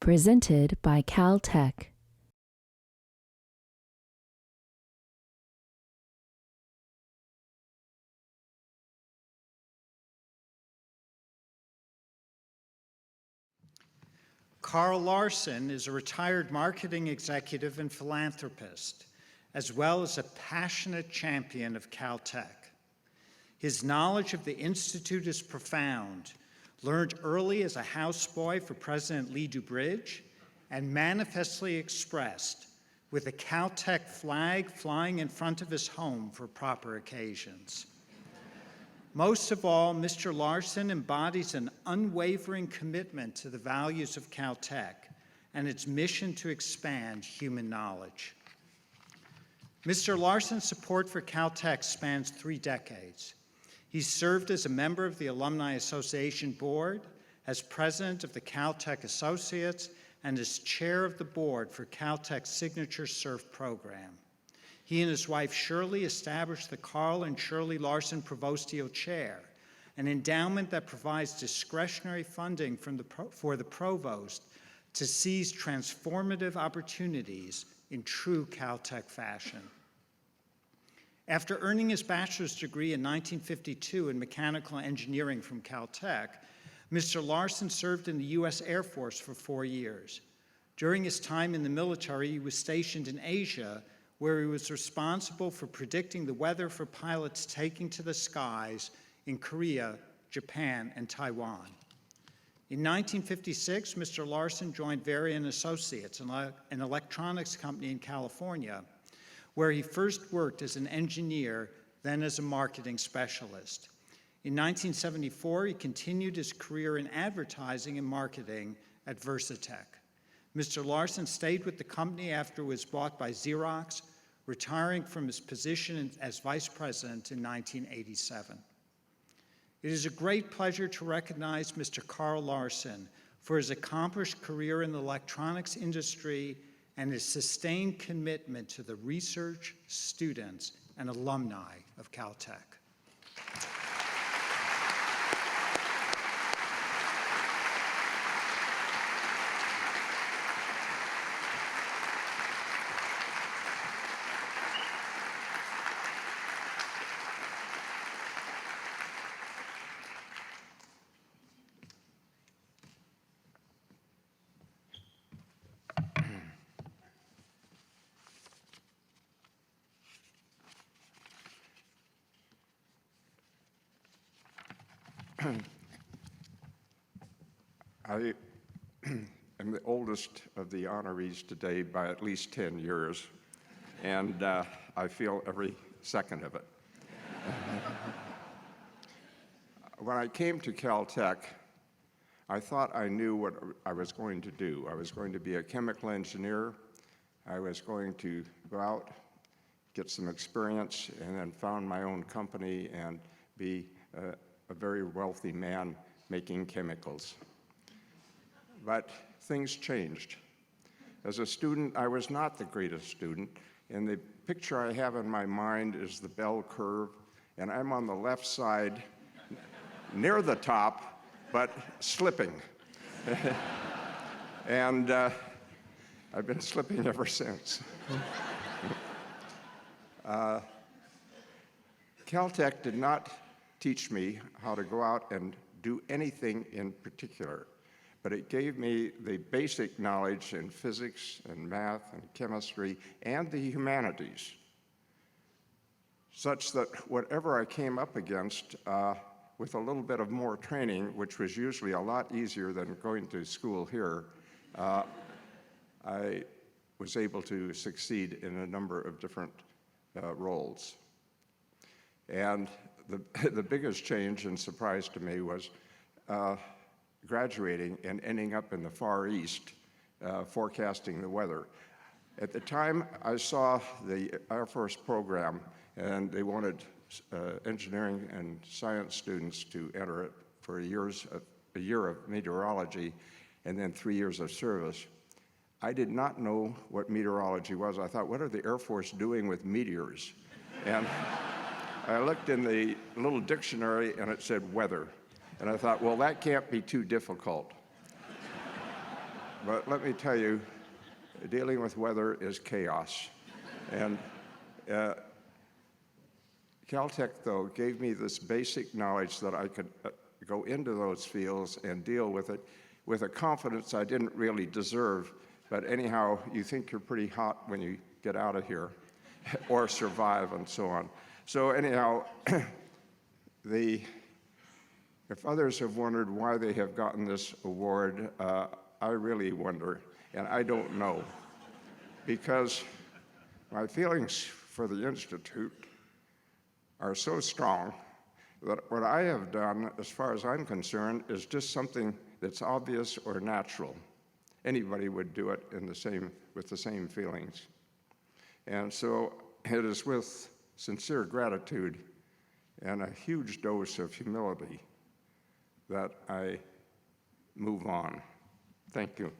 Presented by Caltech. Carl Larson is a retired marketing executive and philanthropist, as well as a passionate champion of Caltech. His knowledge of the Institute is profound, learned early as a houseboy for President Lee Dubridge, and manifestly expressed with a Caltech flag flying in front of his home for proper occasions. Most of all, Mr. Larson embodies an unwavering commitment to the values of Caltech and its mission to expand human knowledge. Mr. Larson's support for Caltech spans 3 decades. He served as a member of the Alumni Association Board, as president of the Caltech Associates, and as chair of the board for Caltech's Signature SURF program. He and his wife Shirley established the Carl and Shirley Larson Provostio Chair, an endowment that provides discretionary funding for the provost to seize transformative opportunities in true Caltech fashion. After earning his bachelor's degree in 1952 in mechanical engineering from Caltech, Mr. Larson served in the U.S. Air Force for 4 years. During his time in the military, he was stationed in Asia, where he was responsible for predicting the weather for pilots taking to the skies in Korea, Japan, and Taiwan. In 1956, Mr. Larson joined Varian Associates, an electronics company in California, where he first worked as an engineer, then as a marketing specialist. In 1974, he continued his career in advertising and marketing at Versatech. Mr. Larson stayed with the company after it was bought by Xerox, retiring from his position as vice president in 1987. It is a great pleasure to recognize Mr. Carl Larson for his accomplished career in the electronics industry and his sustained commitment to the research, students, and alumni of Caltech. I am the oldest of the honorees today by at least 10 years, and I feel every second of it. When I came to Caltech, I thought I knew what I was going to do. I was going to be a chemical engineer. I was going to go out, get some experience, and then found my own company and be a very wealthy man making chemicals. But things changed. As a student, I was not the greatest student, and the picture I have in my mind is the bell curve, and I'm on the left side, near the top, but slipping. And I've been slipping ever since. Caltech did not teach me how to go out and do anything in particular, but it gave me the basic knowledge in physics and math and chemistry and the humanities, such that whatever I came up against with a little bit of more training, which was usually a lot easier than going to school here, I was able to succeed in a number of different roles. And the biggest change and surprise to me was graduating and ending up in the Far East forecasting the weather. At the time, I saw the Air Force program, and they wanted engineering and science students to enter it for a year of meteorology and then 3 years of service. I did not know what meteorology was. I thought, what are the Air Force doing with meteors? And I looked in the little dictionary and it said weather. And I thought, well, that can't be too difficult. But let me tell you, dealing with weather is chaos. And Caltech, though, gave me this basic knowledge that I could go into those fields and deal with it with a confidence I didn't really deserve. But anyhow, you think you're pretty hot when you get out of here or survive and so on. So anyhow, if others have wondered why they have gotten this award, I really wonder, and I don't know, because my feelings for the Institute are so strong that what I have done, as far as I'm concerned, is just something that's obvious or natural. Anybody would do it with the same feelings. And so it is with sincere gratitude and a huge dose of humility that I move on. Thank you.